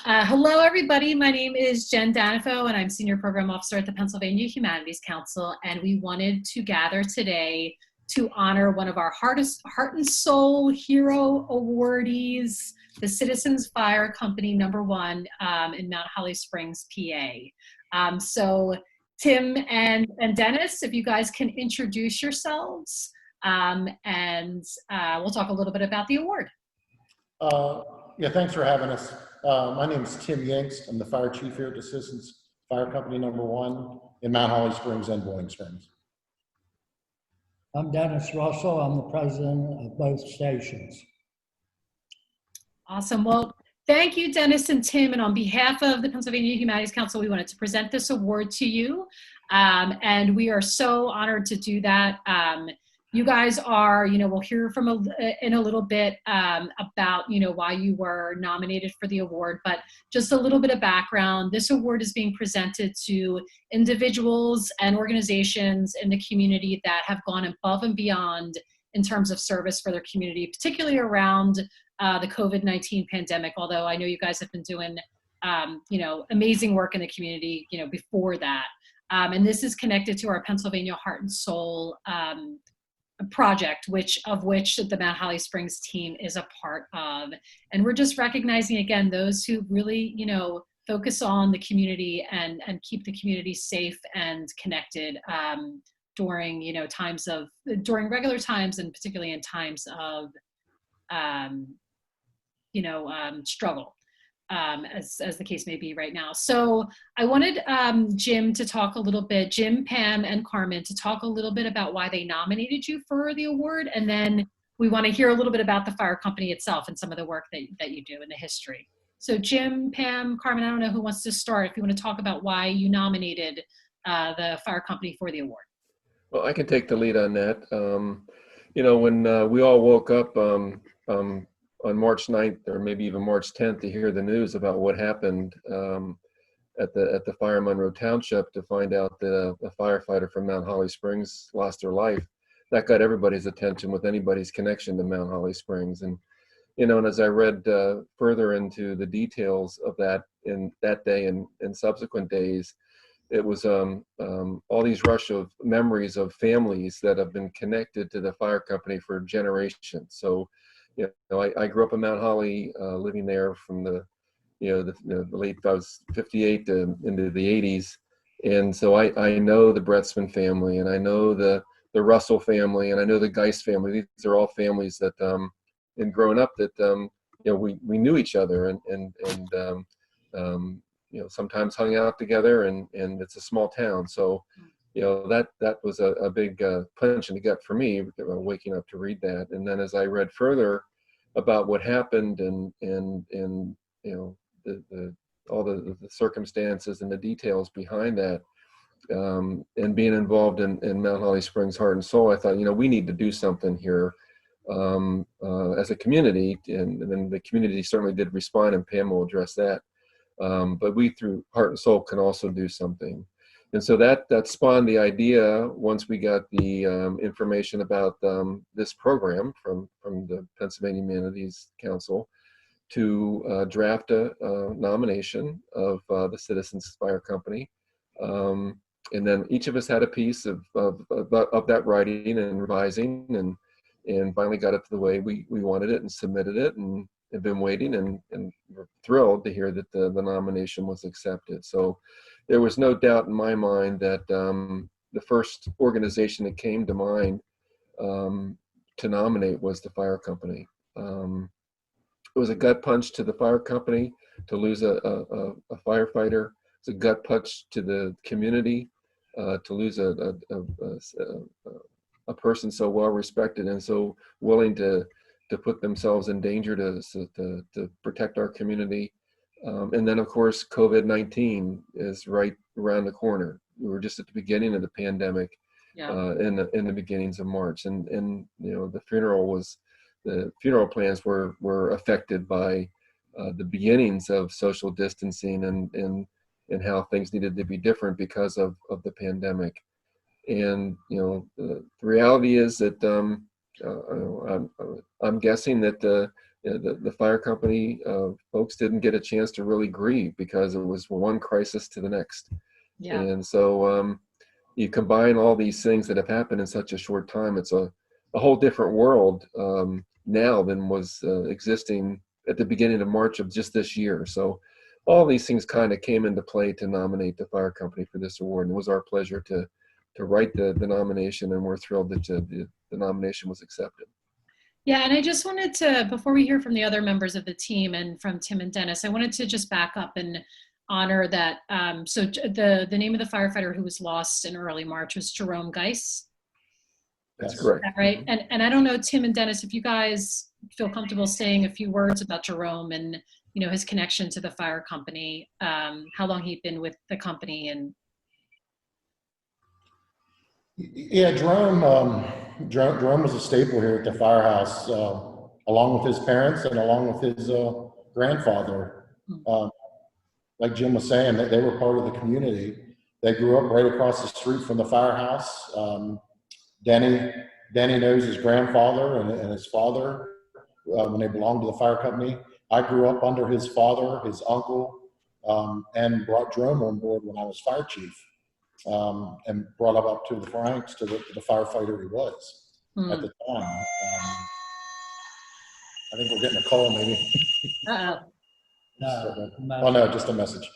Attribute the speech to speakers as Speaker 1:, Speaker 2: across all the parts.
Speaker 1: Hello, everybody. My name is Jen Danifo, and I'm Senior Program Officer at the Pennsylvania Humanities Council. And we wanted to gather today to honor one of our Heart and Soul Hero awardees, the Citizens Fire Company #1 in Mount Holly Springs, PA. So Tim and Dennis, if you guys can introduce yourselves, and we'll talk a little bit about the award.
Speaker 2: Yeah, thanks for having us. My name is Tim Yanks. I'm the fire chief here at the Citizens Fire Company #1 in Mount Holly Springs and Boiling Springs.
Speaker 3: I'm Dennis Russell. I'm the president of both stations.
Speaker 1: Awesome. Well, thank you, Dennis and Tim. And on behalf of the Pennsylvania Humanities Council, we wanted to present this award to you. And we are so honored to do that. You guys are, we'll hear from in a little bit about, why you were nominated for the award, but just a little bit of background. This award is being presented to individuals and organizations in the community that have gone above and beyond in terms of service for their community, particularly around the COVID-19 pandemic, although I know you guys have been doing, amazing work in the community, before that. And this is connected to our Pennsylvania Heart and Soul project, which the Mount Holly Springs team is a part of. And we're just recognizing, again, those who really, focus on the community and keep the community safe and connected during, during regular times, and particularly in times of, struggle, as the case may be right now. So I wanted Jim, Pam, and Carmen to talk a little bit about why they nominated you for the award. And then we want to hear a little bit about the fire company itself and some of the work that you do in the history. So Jim, Pam, Carmen, I don't know who wants to start. If you want to talk about why you nominated the fire company for the award.
Speaker 4: Well, I can take the lead on that. When we all woke up on March 9th or maybe even March 10th to hear the news about what happened at the fire in Monroe Township, to find out that a firefighter from Mount Holly Springs lost their life, that got everybody's attention with anybody's connection to Mount Holly Springs. And and as I read further into the details of that in that day and subsequent days, it was all these rush of memories of families that have been connected to the fire company for generations. So I grew up in Mount Holly, living there from the late, I was 58 into the 80s. And so I know the Bretzman family, and I know the Russell family, and I know the Geist family. These are all families that, and growing up, that, we knew each other and sometimes hung out together, and it's a small town. So, that was a big punch in the gut for me, waking up to read that. And then as I read further about what happened and all the circumstances and the details behind that, and being involved in Mount Holly Springs Heart and Soul, I thought, we need to do something here as a community. And then the community certainly did respond, and Pam will address that. But we, through Heart and Soul, can also do something. And so that spawned the idea, once we got the information about this program from the Pennsylvania Humanities Council, to draft a nomination of the Citizens Fire Company. And then each of us had a piece of that writing and revising, and finally got it to the way we wanted it, and submitted it, and have been waiting, and we're thrilled to hear that the nomination was accepted. So there was no doubt in my mind that the first organization that came to mind to nominate was the fire company. It was a gut punch to the fire company to lose a firefighter. It's a gut punch to the community to lose a person so well respected and so willing to put themselves in danger to protect our community. And then, of course, COVID-19 is right around the corner. We were just at the beginning of the pandemic, in the beginnings of March, and the funeral plans were affected by the beginnings of social distancing and how things needed to be different because of the pandemic. And the reality is that I'm guessing that the fire company folks didn't get a chance to really grieve because it was one crisis to the next.
Speaker 1: Yeah.
Speaker 4: And so you combine all these things that have happened in such a short time. It's a whole different world now than was existing at the beginning of March of just this year. So all these things kind of came into play to nominate the fire company for this award. And it was our pleasure to write the nomination, and we're thrilled that the nomination was accepted.
Speaker 1: Yeah, and I just wanted to, before we hear from the other members of the team and from Tim and Dennis, I wanted to just back up and honor that. So the name of the firefighter who was lost in early March was Jerome Geis.
Speaker 4: That's
Speaker 2: Yes.
Speaker 4: correct.
Speaker 1: Is that right? And I don't know, Tim and Dennis, if you guys feel comfortable saying a few words about Jerome and, you know, his connection to the fire company, how long he'd been with the company. And
Speaker 2: Yeah, Jerome was a staple here at the firehouse, along with his parents and along with his grandfather. Like Jim was saying, that they were part of the community. They grew up right across the street from the firehouse. Denny knows his grandfather and his father when they belonged to the fire company. I grew up under his father, his uncle, and brought Jerome on board when I was fire chief. And brought him up to the ranks to the firefighter he was at the time. I think we're getting a call, maybe.
Speaker 1: uh-oh.
Speaker 2: Oh no, just a message.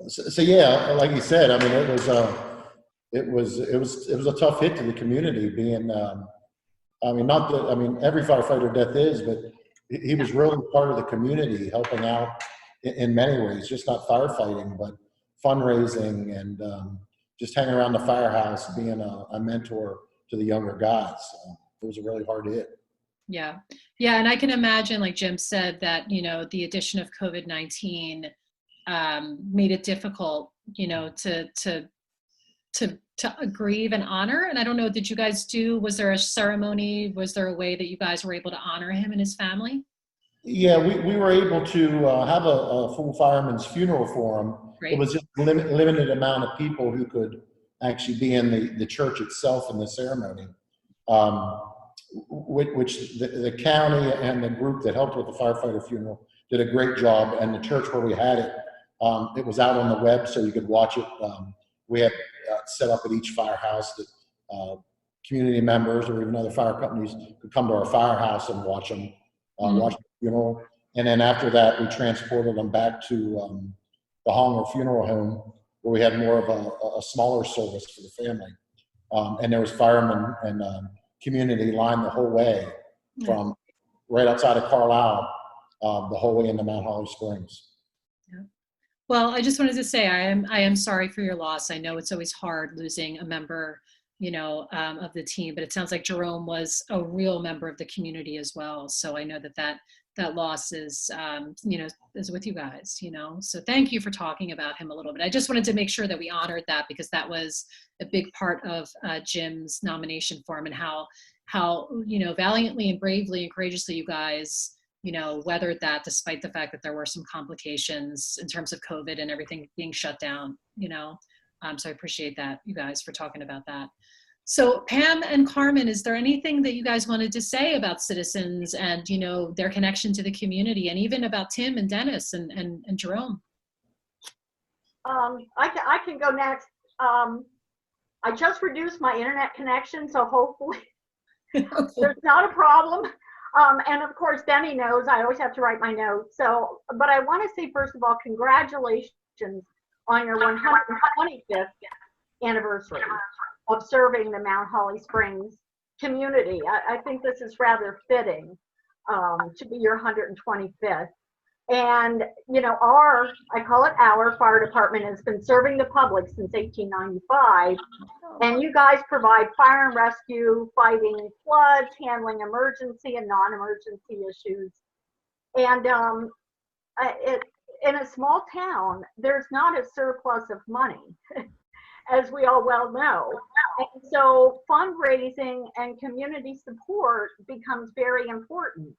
Speaker 2: So yeah, like you said, I mean, it was a tough hit to the community. Being, I mean, not that, I mean, every firefighter death is, but he was really part of the community, helping out in many ways, just not firefighting, but fundraising and just hanging around the firehouse, being a mentor to the younger guys. It was a really hard hit.
Speaker 1: Yeah. Yeah. And I can imagine, like Jim said, that, you know, the addition of COVID-19 made it difficult, you know, to grieve and honor. And I don't know, did you guys was there a ceremony? Was there a way that you guys were able to honor him and his family?
Speaker 2: Yeah, we were able to have a full fireman's funeral for him.
Speaker 1: Great.
Speaker 2: It was just limited amount of people who could actually be in the church itself in the ceremony, which the county and the group that helped with the firefighter funeral did a great job. And the church where we had it, it was out on the web so you could watch it. We had set up at each firehouse that community members or even other fire companies could come to our firehouse and watch them. Watch the funeral, and then after that, we transported them back to the Honger Funeral Home, where we had more of a smaller service for the family. And there was firemen and community lined the whole way from right outside of Carlisle, the whole way into Mount Holly Springs.
Speaker 1: Yeah. Well, I just wanted to say I am sorry for your loss. I know it's always hard losing a member, you know, of the team, but it sounds like Jerome was a real member of the community as well. So I know that loss is, you know, is with you guys, you know, so thank you for talking about him a little bit. I just wanted to make sure that we honored that, because that was a big part of Jim's nomination for him, and how, you know, valiantly and bravely and courageously you guys, you know, weathered that despite the fact that there were some complications in terms of COVID and everything being shut down, you know. So I appreciate that, you guys, for talking about that. So Pam and Carmen, is there anything that you guys wanted to say about citizens and, you know, their connection to the community, and even about Tim and Dennis and Jerome?
Speaker 5: I can go next. I just reduced my internet connection, so hopefully there's not a problem. And of course, Denny knows I always have to write my notes. So, but I want to say, first of all, congratulations on your 125th anniversary of serving the Mount Holly Springs community. I think this is rather fitting to be your 125th. And, you know, I call it our fire department has been serving the public since 1895. And you guys provide fire and rescue, fighting floods, handling emergency and non-emergency issues. And in a small town, there's not a surplus of money, as we all well know. And so fundraising and community support becomes very important.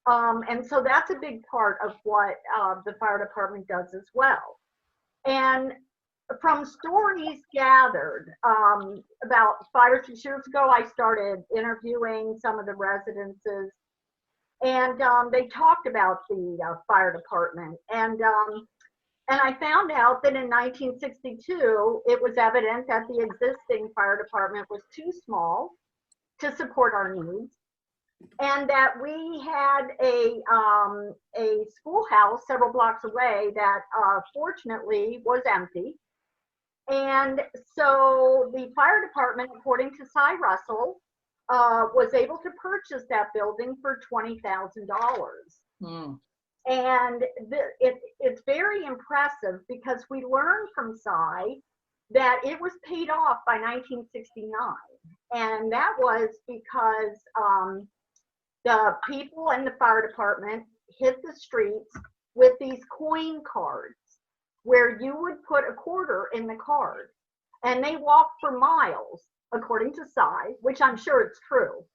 Speaker 5: And so that's a big part of what the fire department does as well. And from stories gathered, about 5 or 6 years ago, I started interviewing some of the residences And they talked about the fire department. And I found out that in 1962, it was evident that the existing fire department was too small to support our needs, and that we had a schoolhouse several blocks away that fortunately was empty. And so the fire department, according to Cy Russell, was able to purchase that building for $20,000.
Speaker 1: Mm.
Speaker 5: And it's very impressive because we learned from Cy that it was paid off by 1969. And that was because the people in the fire department hit the streets with these coin cards where you would put a quarter in the card. And they walked for miles, according to Cy, which I'm sure it's true.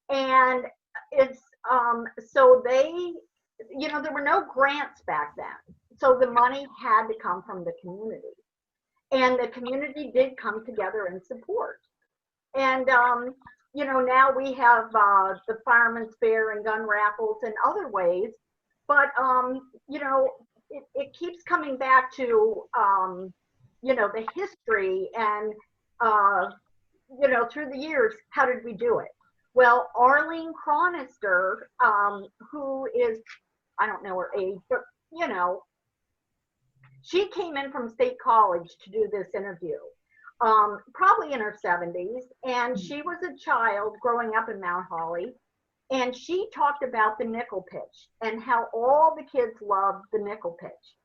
Speaker 5: And it's, so they, you know, there were no grants back then. So the money had to come from the community. And the community did come together and support. And, you know, now we have the Fireman's Fair and gun raffles and other ways. But, you know, it keeps coming back to, you know, the history and, you know, through the years, how did we do it? Well, Arlene Chronister, who is, I don't know her age, but, you know, she came in from State College to do this interview, probably in her 70s. And she was a child growing up in Mount Holly. And she talked about the nickel pitch and how all the kids loved the nickel pitch.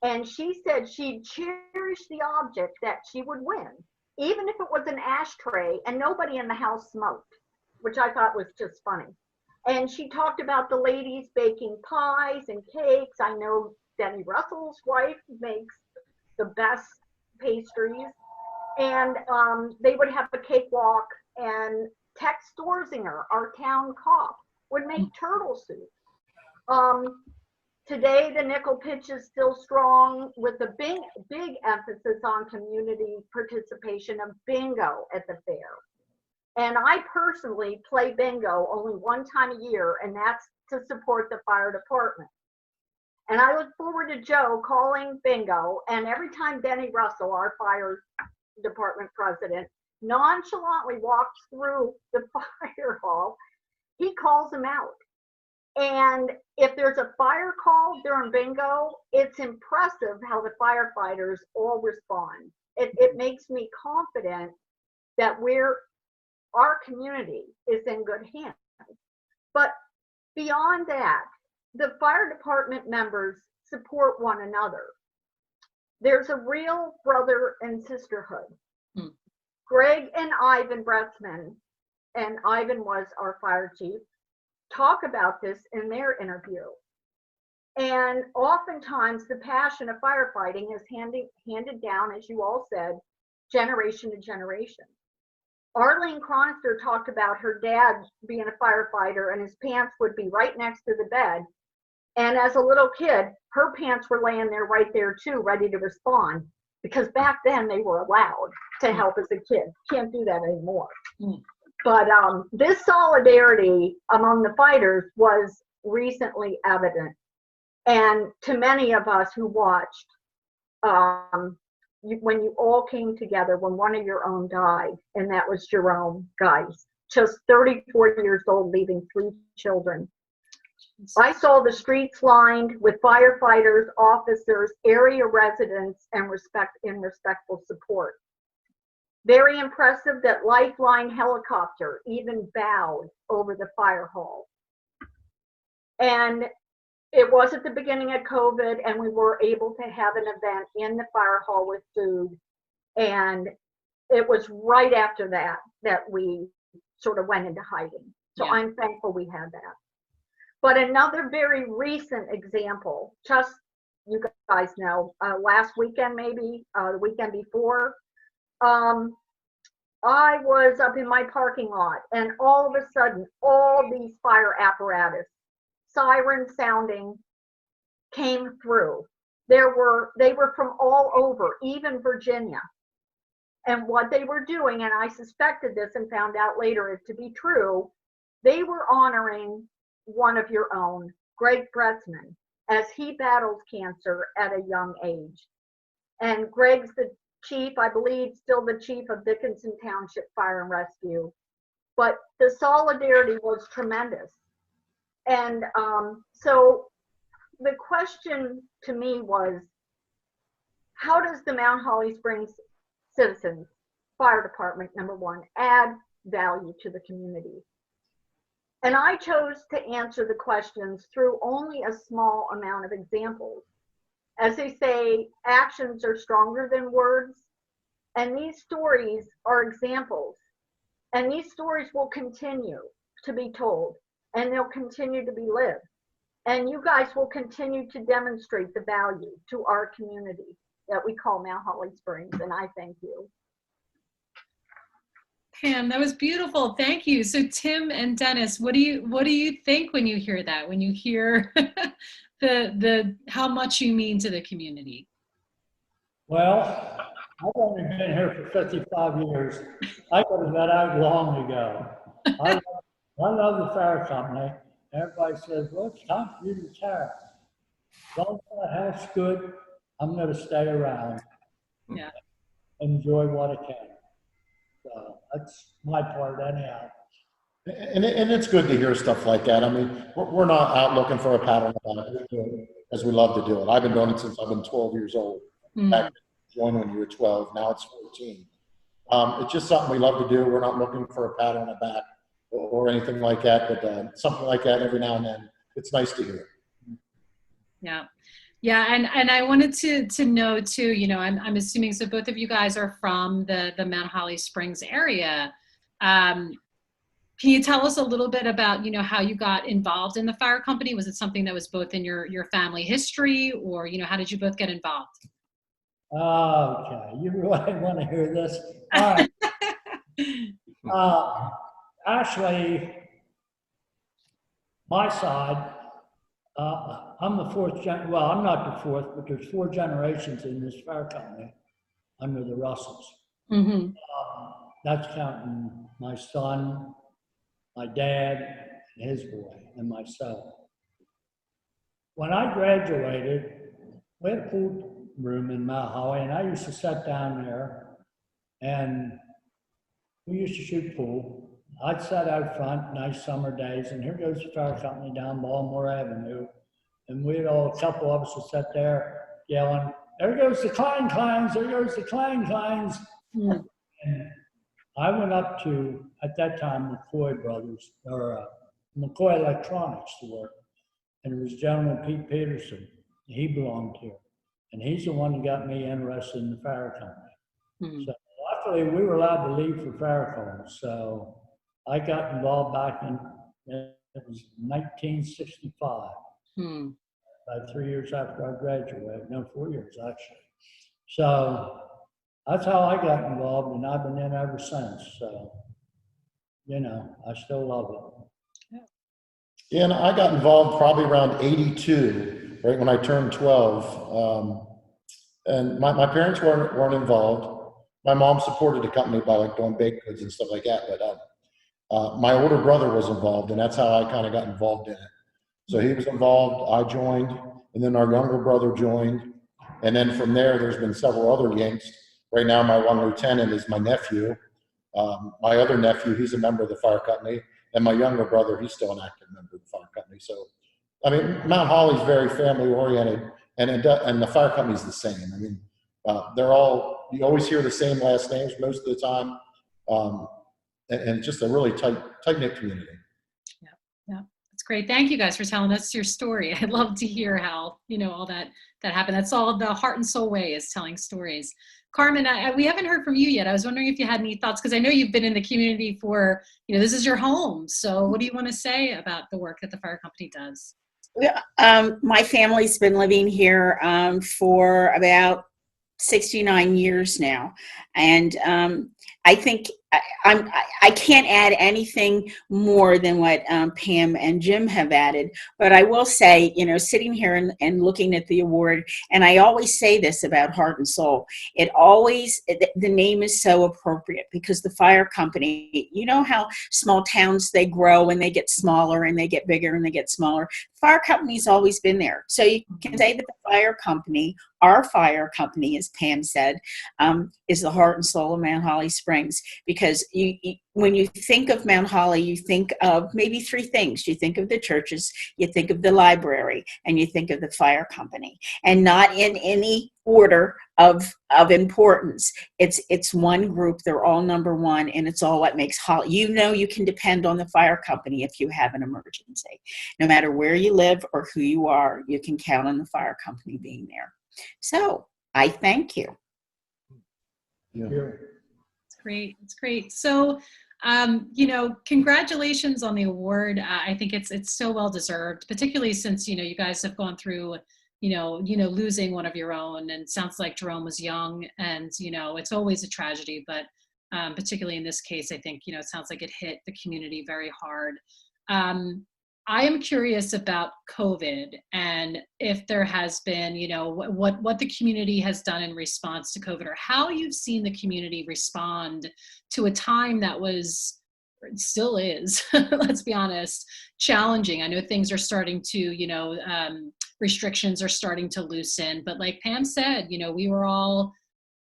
Speaker 5: And she said she'd cherish the object that she would win, even if it was an ashtray and nobody in the house smoked, which I thought was just funny. And she talked about the ladies baking pies and cakes. I know Denny Russell's wife makes the best pastries. And they would have a cakewalk, and Tex Storzinger, our town cop, would make turtle soup. Today, the nickel pitch is still strong with a big emphasis on community participation of bingo at the fair. And I personally play bingo only one time a year, and that's to support the fire department. And I look forward to Joe calling bingo, and every time Benny Russell, our fire department president, nonchalantly walks through the fire hall, he calls him out. And if there's a fire call during bingo, it's impressive how the firefighters all respond. It makes me confident that our community is in good hands. But beyond that, the fire department members support one another. There's a real brother and sisterhood. Hmm. Greg and Ivan Bretzman, and Ivan was our fire chief, talk about this in their interview. And oftentimes the passion of firefighting is handed down, as you all said, generation to generation. Arlene Chronister talked about her dad being a firefighter, and his pants would be right next to the bed. And as a little kid, her pants were laying there right there too, ready to respond, because back then they were allowed to help as a kid. Can't do that anymore. Mm. But this solidarity among the fighters was recently evident. And to many of us who watched, when you all came together, when one of your own died, and that was Jerome Geis, just 34 years old, leaving 3 children. I saw the streets lined with firefighters, officers, area residents, and respectful support. Very impressive that Lifeline helicopter even bowed over the fire hall. And it was at the beginning of COVID, and we were able to have an event in the fire hall with food. And it was right after that that we sort of went into hiding. So yeah. I'm thankful we had that. But another very recent example, just you guys know, last weekend, maybe the weekend before, I was up in my parking lot, and all of a sudden, all these fire apparatus, sirens sounding, came through. They were from all over, even Virginia. And what they were doing, and I suspected this and found out later it to be true, they were honoring one of your own, Greg Bressman, as he battles cancer at a young age. And Greg's the chief, I believe, still the chief of Dickinson Township Fire and Rescue. But the solidarity was tremendous. And so the question to me was, how does the Mount Holly Springs Citizens Fire Department, number one, add value to the community? And I chose to answer the questions through only a small amount of examples. As they say, actions are stronger than words. And these stories are examples. And these stories will continue to be told, and they'll continue to be lived. And you guys will continue to demonstrate the value to our community that we call Mount Holly Springs, and I thank you.
Speaker 1: Pam, that was beautiful. Thank you. So Tim and Dennis, what do you think when you hear that? When you hear the how much you mean to the community?
Speaker 3: Well, I've only been here for 55 years. I could have got out long ago. I love the fire company. Everybody says, well, it's time for you to retire. As long as my health's good, I'm going to stay around.
Speaker 1: Yeah.
Speaker 3: Enjoy what I can. So that's my part anyhow.
Speaker 2: And it's good to hear stuff like that. I mean, we're not out looking for a pat on the back. We do it as we love to do it. I've been doing it since I've been 12 years old. Back joined when you were 12. Now it's 14. It's just something we love to do. We're not looking for a pat on the back or anything like that, but something like that every now and then, it's nice to hear.
Speaker 1: Yeah. Yeah, and I wanted to know too, you know, I'm assuming, so both of you guys are from the Mount Holly Springs area. Can you tell us a little bit about, you know, how you got involved in the fire company? Was it something that was both in your family history, or, you know, how did you both get involved?
Speaker 3: Okay, you really want to hear this? All right. Actually, my side, I'm the fourth well, I'm not the fourth, but there's 4 generations in this fire company under the Russells.
Speaker 1: Mm-hmm.
Speaker 3: That's counting my son, my dad, and his boy, and myself. When I graduated, we had a pool room in Mount Holly, and I used to sit down there, and we used to shoot pool. I'd sit out front, nice summer days, and here goes the fire company down Baltimore Avenue. And we'd all, a couple of us would sit there yelling, there goes the Klein Kleins, there goes the Klein Kleins. Mm. And I went up to, at that time, McCoy Brothers, or McCoy Electronics to work. And it was a gentleman, Pete Peterson. He belonged here. And he's the one that got me interested in the fire company. Mm. So luckily, we were allowed to leave for fire calls. So I got involved back in, it was 1965. About 3 years after I graduated, no, 4 years actually. So that's how I got involved, and I've been in ever since. So, you know, I still love it.
Speaker 2: Yeah, and I got involved probably around 82, right when I turned 12. And my parents weren't involved. My mom supported the company by like doing baked goods and stuff like that. But my older brother was involved, and that's how I kind of got involved in it. So he was involved, I joined, and then our younger brother joined. And then from there, there's been several other Yanks. Right now, my one lieutenant is my nephew. My other nephew, he's a member of the fire company. And my younger brother, he's still an active member of the fire company. So, I mean, Mount Holly's very family oriented, and the fire company's the same. I mean, they're all, you always hear the same last names most of the time. And just a really tight-knit community.
Speaker 1: Yeah, yeah. That's great. Thank you guys for telling us your story. I'd love to hear how, you know, all that happened. That's all the heart and soul way, is telling stories. Carmen, we haven't heard from you yet. I was wondering if you had any thoughts, because I know you've been in the community for, you know, this is your home. So what do you want to say about the work that the fire company does?
Speaker 6: My family's been living here for about 69 years now. And I think I can't add anything more than what Pam and Jim have added, but I will say, sitting here and looking at the award, and I always say this about Heart and Soul, the name is so appropriate because the fire company, you know how small towns, they grow and they get smaller and they get bigger and they get smaller. Fire company's always been there. So you can say that the fire company, our fire company, as Pam said, is the heart and soul of Mount Holly Springs. Because when you think of Mount Holly, you think of maybe three things. You think of the churches, you think of the library, and you think of the fire company. And not in any order of importance. It's one group. They're all number one, and it's all what makes Holly. You can depend on the fire company if you have an emergency. No matter where you live or who you are, you can count on the fire company being there. So I thank you.
Speaker 2: Yeah.
Speaker 1: It's great. It's great. So, congratulations on the award. I think it's so well deserved, particularly since, you guys have gone through, losing one of your own, and it sounds like Jerome was young, and, it's always a tragedy, but particularly in this case, I think, it sounds like it hit the community very hard. I am curious about COVID and if there has been, what the community has done in response to COVID, or how you've seen the community respond to a time that was, still is, let's be honest, challenging. I know things are starting to, restrictions are starting to loosen, but like Pam said, we were all,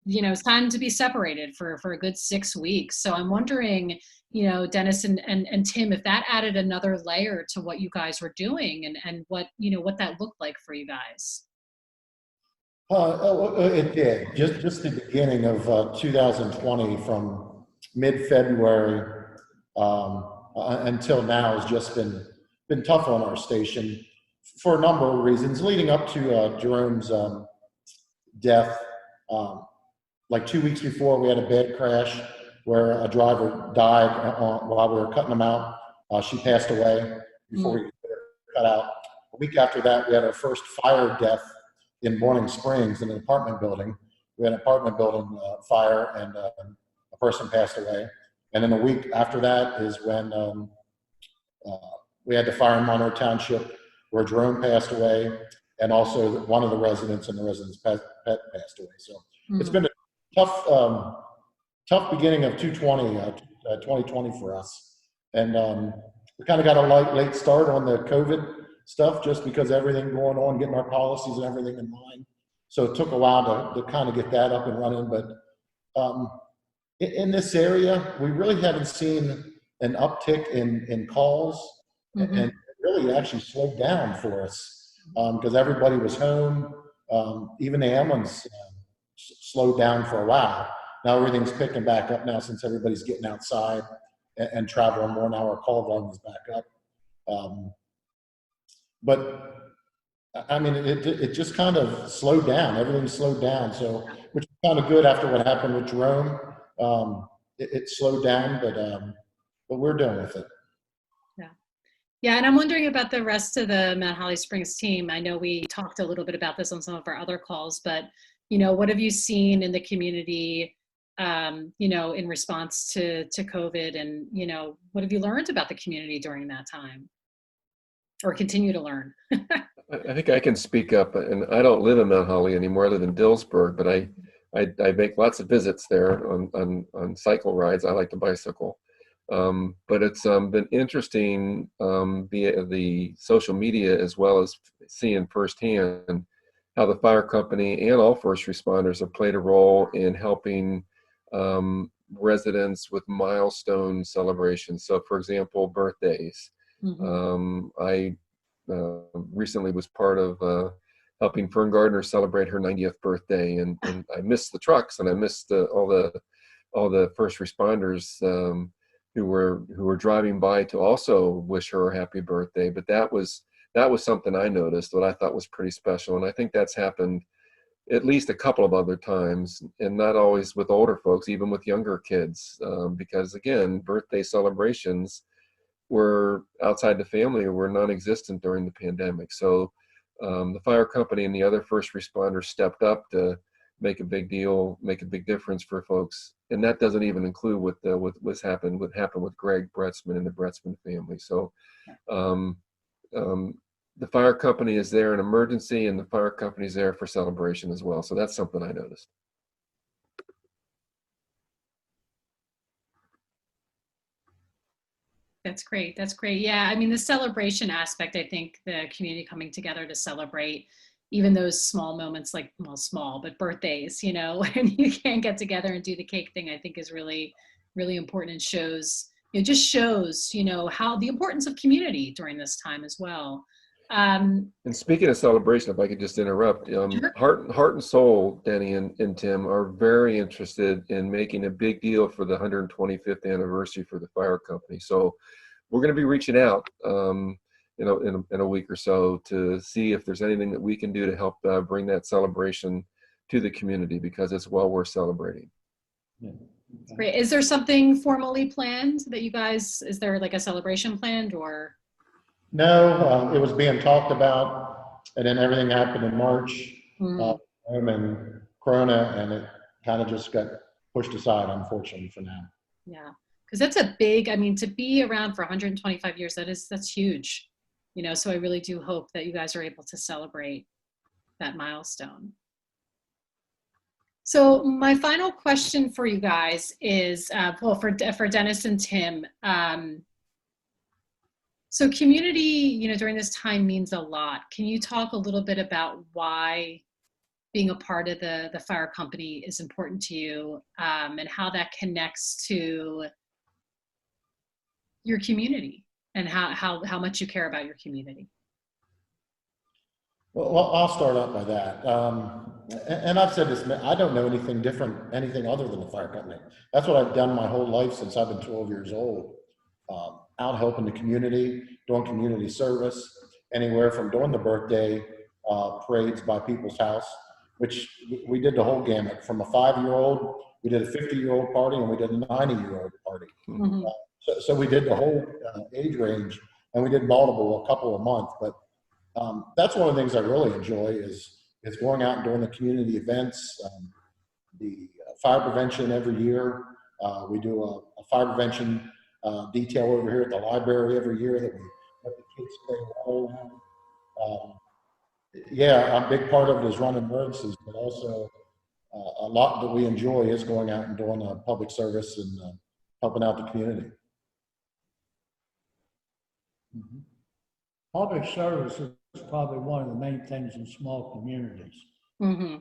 Speaker 1: it's time to be separated for a good 6 weeks. So I'm wondering, Dennis and Tim, if that added another layer to what you guys were doing, and what that looked like for you guys.
Speaker 2: It did. Just the beginning of 2020, from mid-February until now, has just been tough on our station for a number of reasons. Leading up to Jerome's death, like 2 weeks before, we had a bed crash where a driver died while we were cutting them out. She passed away before we could get her cut out. A week after that, we had our first fire death in Morning Springs in an apartment building. We had an apartment building fire, and a person passed away. And then a week after that is when we had the fire in Monroe Township where Jerome passed away, and also one of the residents and the resident's pet passed away. So it's been a tough beginning of 2020 for us. And we kind of got a late start on the COVID stuff, just because everything going on, getting our policies and everything in line. So it took a while to kind of get that up and running. But in this area, we really haven't seen an uptick in calls, and it really actually slowed down for us because everybody was home. Even the ambulance slowed down for a while. Now everything's picking back up now since everybody's getting outside and traveling more. Now our call volume is back up. But I mean, it just kind of slowed down. Everything slowed down. So, which is kind of good after what happened with Jerome. It slowed down, but we're done with it.
Speaker 1: Yeah, and I'm wondering about the rest of the Mount Holly Springs team. I know we talked a little bit about this on some of our other calls, but what have you seen in the community, in response to COVID, and what have you learned about the community during that time, or continue to learn?
Speaker 4: I think I can speak up, and I don't live in Mount Holly anymore. I live in Dillsburg, but I make lots of visits there on cycle rides. I like to bicycle. But it's been interesting via the social media, as well as seeing firsthand how the fire company and all first responders have played a role in helping residents with milestone celebrations. So, for example, birthdays. I recently was part of helping Fern Gardner celebrate her 90th birthday, and I missed the trucks, and I missed all the first responders who were driving by to also wish her a happy birthday. But that was something I noticed that I thought was pretty special, and I think that's happened at least a couple of other times, and not always with older folks, even with younger kids, because again, birthday celebrations were outside the family, were non-existent during the pandemic. So the fire company and the other first responders stepped up to make a big deal, make a big difference for folks. And that doesn't even include what happened with Greg Bretzman and the Bretzman family. So um, the fire company is there in emergency, and the fire company is there for celebration as well. So that's something I noticed.
Speaker 1: That's great. That's great. Yeah, I mean, the celebration aspect, I think the community coming together to celebrate even those small moments, like, well, small, but birthdays, you know, when you can't get together and do the cake thing, I think is really, really important, and shows, it just shows, you know, how the importance of community during this time as well.
Speaker 4: And speaking of celebration, if I could just interrupt,
Speaker 1: Sure.
Speaker 4: Heart and Soul, Denny and Tim, are very interested in making a big deal for the 125th anniversary for the fire company. So we're going to be reaching out, you know, in a week or so to see if there's anything that we can do to help bring that celebration to the community, because it's well worth celebrating.
Speaker 3: Yeah.
Speaker 1: Great. Is there something formally planned that you guys, is there like a celebration planned, or?
Speaker 2: No, it was being talked about, and then everything happened in March,
Speaker 1: Mhm.
Speaker 2: and Corona, and it kind of just got pushed aside, unfortunately, for now.
Speaker 1: Yeah, because that's a big, I mean, to be around for 125 years, that's huge, you know, so I really do hope that you guys are able to celebrate that milestone. So my final question for you guys is, well, for Dennis and Tim, so community, you know, during this time means a lot. Can you talk a little bit about why being a part of the fire company is important to you, and how that connects to your community, and how much you care about your community?
Speaker 2: Well, I'll start out by that. And I've said this, I don't know anything different, anything other than the fire company. That's what I've done my whole life since I've been 12 years old. Out helping the community, doing community service, anywhere from doing the birthday parades by people's house, which we did the whole gamut. From a 5-year-old, we did a 50-year-old party, and we did a 90-year-old party.
Speaker 1: Mhm.
Speaker 2: So we did the whole age range, and we did multiple, a couple a month. But that's one of the things I really enjoy is going out and doing the community events, the fire prevention every year. We do a fire prevention detail over here at the library every year that we let the kids play role in. Yeah, a big part of it is running emergencies, but also a lot that we enjoy is going out and doing public service and helping out the community.
Speaker 3: Mhm. Public service is probably one of the main things in small communities.
Speaker 1: Mm-hmm.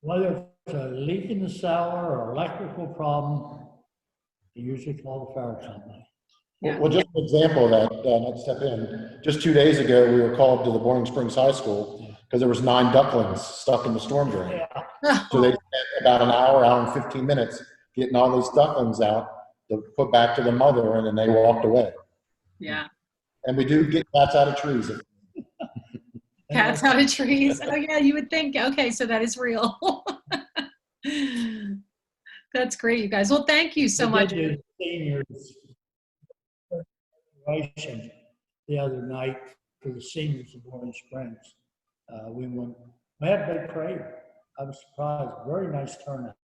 Speaker 3: Whether it's a leak in the cellar or electrical problem, they usually call the fire company.
Speaker 1: Yeah.
Speaker 2: Well, just an example of that, not to step in, just 2 days ago, we were called to the Boiling Springs High School because there was 9 ducklings stuck in the storm drain.
Speaker 3: Yeah.
Speaker 2: So they spent about an hour and 15 minutes getting all those ducklings out to put back to the mother, and then they walked away.
Speaker 1: Yeah.
Speaker 2: And we do get cats out of trees.
Speaker 1: Cats out of trees. Oh yeah, you would think. Okay, so that is real. That's great, you guys. Well, thank you so much.
Speaker 3: We did the seniors graduation the other night for the seniors of Boiling Springs. We had a big parade. I was surprised. Very nice turnout.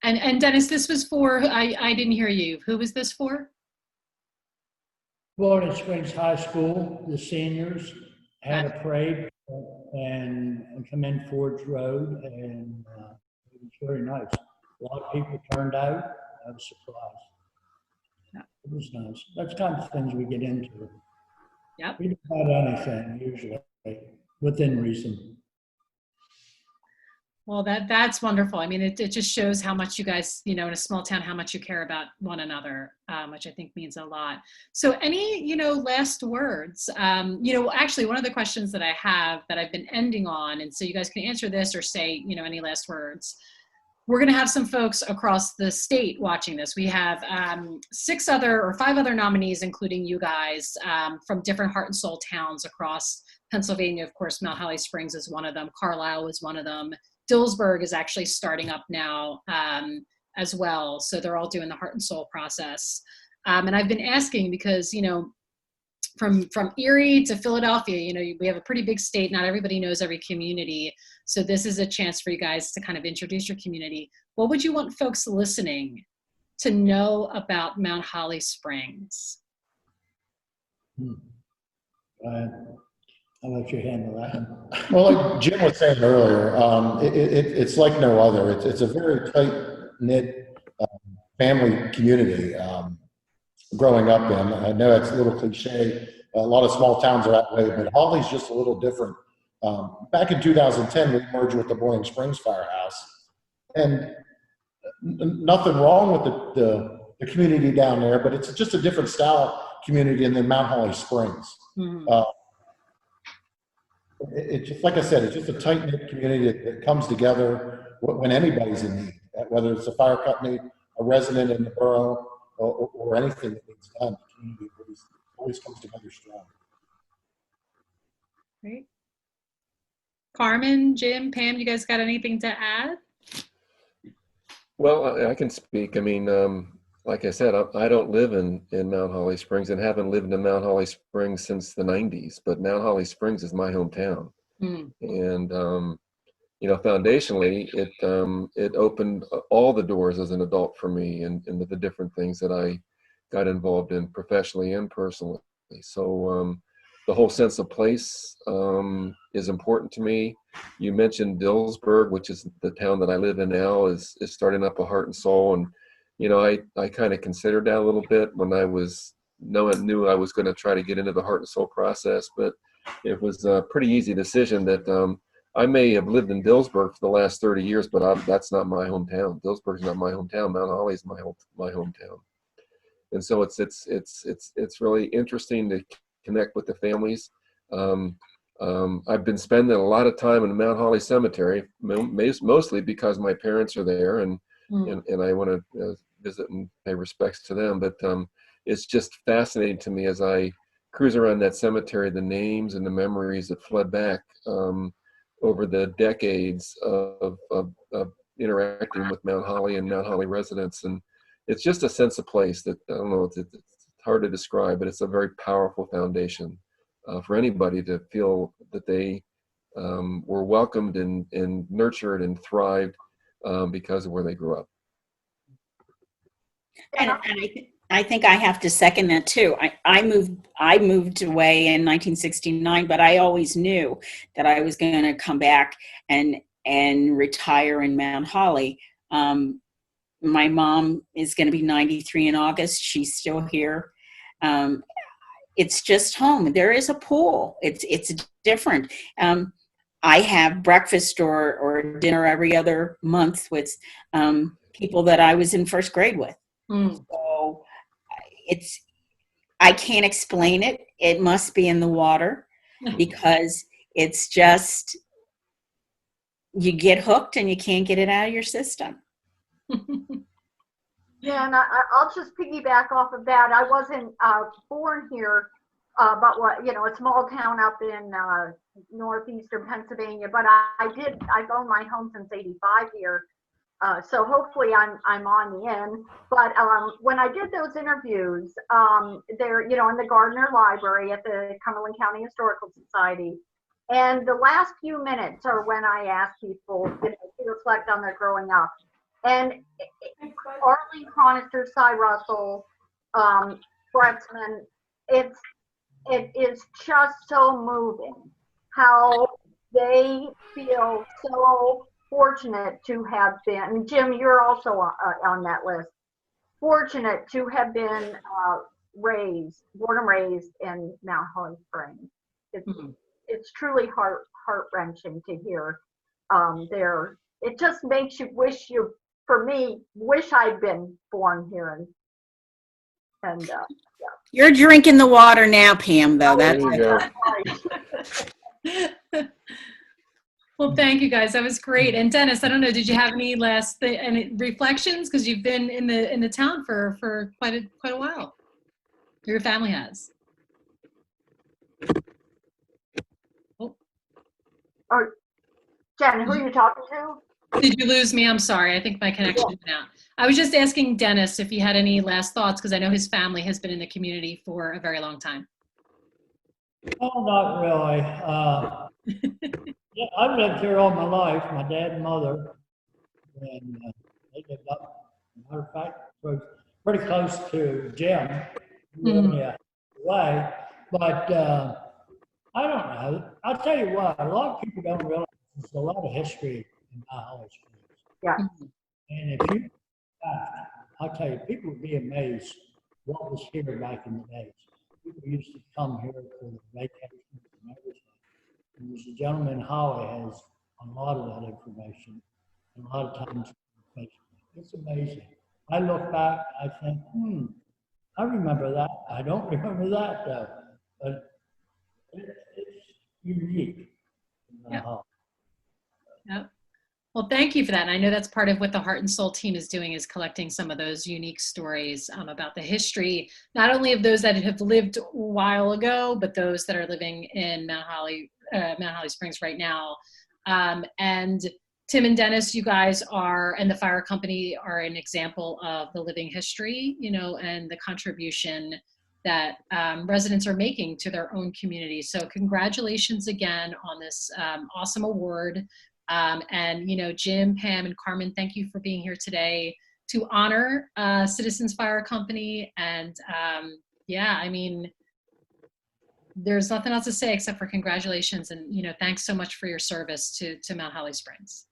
Speaker 1: And Dennis, this was for, I didn't hear you. Who was this for?
Speaker 3: Boiling Springs High School, the seniors had a parade and come in Ford's Road, and it was very nice. A lot of people turned out. I was surprised.
Speaker 1: Yeah.
Speaker 3: It was nice. That's the kind of things we get into.
Speaker 1: Yep.
Speaker 3: We don't have anything usually within reason.
Speaker 1: Well, that's wonderful. I mean, it just shows how much you guys, you know, in a small town, how much you care about one another, which I think means a lot. So any, you know, last words? You know, actually, one of the questions that I have that I've been ending on, and so you guys can answer this or say, you know, any last words. We're going to have some folks across the state watching this. We have 5 other nominees, including you guys, from different heart and soul towns across Pennsylvania. Of course, Mount Holly Springs is one of them. Carlisle is one of them. Dillsburg is actually starting up now as well. So they're all doing the heart and soul process. And I've been asking because, you know, from Erie to Philadelphia, you know, we have a pretty big state. Not everybody knows every community. So this is a chance for you guys to kind of introduce your community. What would you want folks listening to know about Mount Holly Springs?
Speaker 3: I'll let you handle that one.
Speaker 2: Well, like Jim was saying earlier, it's like no other. It's a very tight-knit family community. Growing up in, I know it's a little cliche. A lot of small towns are that way, but Holly's just a little different. Back in 2010, we merged with the Boiling Springs Firehouse, and nothing wrong with the community down there, but it's just a different style community than Mount Holly Springs. It's just, like I said, it's just a tight-knit community that comes together when anybody's in need, whether it's a fire company, a resident in the borough, or anything that needs done. The community always comes together strong.
Speaker 1: Great. Carmen, Jim, Pam, you guys got anything to add?
Speaker 4: Well, I can speak. I mean, like I said, I don't live in Mount Holly Springs and haven't lived in Mount Holly Springs since the 90s, but Mount Holly Springs is my hometown. And, you know, foundationally, it opened all the doors as an adult for me and the different things that I got involved in professionally and personally. So the whole sense of place is important to me. You mentioned Dillsburg, which is the town that I live in now, is starting up a heart and soul. And, you know, I kind of considered that a little bit when I knew I was going to try to get into the heart and soul process, but it was a pretty easy decision that I may have lived in Dillsburg for the last 30 years, but that's not my hometown. Dillsburg's not my hometown. Mount Holly is my hometown. And so it's really interesting to connect with the families. I've been spending a lot of time in Mount Holly Cemetery, mostly because my parents are there, and I want to visit and pay respects to them. But it's just fascinating to me as I cruise around that cemetery, the names and the memories that flood back over the decades of interacting with Mount Holly and Mount Holly residents. And it's just a sense of place that, I don't know, it's hard to describe, but it's a very powerful foundation for anybody to feel that they were welcomed and nurtured and thrived because of where they grew up.
Speaker 6: And I think I have to second that too. I moved away in 1969, but I always knew that I was going to come back and retire in Mount Holly. My mom is going to be 93 in August. She's still here. It's just home. There is a pool. It's different. I have breakfast or dinner every other month with people that I was in first grade with. So I can't explain it. It must be in the water because it's just, you get hooked and you can't get it out of your system.
Speaker 5: Yeah, and I'll just piggyback off of that. I wasn't born here, but a small town up in northeastern Pennsylvania. But I've owned my home since '85 here, so hopefully I'm on the end. But when I did those interviews, there, in the Gardner Library at the Cumberland County Historical Society, and the last few minutes are when I ask people to reflect on their growing up. And Arlene Chronister, Cy Russell, Bretzman, it is just so moving how they feel so fortunate to have been, and Jim, you're also on that list, fortunate to have been born and raised in Mount Holly Springs. It's truly heart-wrenching to hear it just makes you wish I'd been born here. And yeah.
Speaker 6: You're drinking the water now, Pam, though.
Speaker 4: There you go.
Speaker 1: Well, thank you guys. That was great. And Dennis, I don't know, did you have any any reflections? Because you've been in the town for quite a while. Your family has.
Speaker 5: Or Jen, who are you talking to?
Speaker 1: Did you lose me? I'm sorry. I think my connection went out. I was just asking Dennis if he had any last thoughts, because I know his family has been in the community for a very long time.
Speaker 3: Oh, not really. Yeah, I've lived here all my life, my dad and mother, and they lived up, matter of fact, was pretty close to Jim, who
Speaker 1: Mhm.
Speaker 3: only a way. But I don't know. I'll tell you what, a lot of people don't realize there's a lot of history in Mount Holly Springs.
Speaker 5: Yeah.
Speaker 3: And if you, I'll tell you, people would be amazed what was here back in the days. People used to come here for the vacations and everything. And there's a gentleman, Holly, has a lot of that information. And a lot of times, it's amazing. I look back, I think, I remember that. I don't remember that though. But it's unique.
Speaker 1: Yeah. Yep. Well, thank you for that. And I know that's part of what the Heart and Soul team is doing, is collecting some of those unique stories about the history, not only of those that have lived a while ago, but those that are living in Mount Holly Springs right now. And Tim and Dennis, you guys are, and the fire company are an example of the living history, you know, and the contribution that residents are making to their own community. So congratulations again on this awesome award. And, you know, Jim, Pam, and Carmen, thank you for being here today to honor Citizens Fire Company. And yeah, I mean, there's nothing else to say except for congratulations. And, you know, thanks so much for your service to Mount Holly Springs.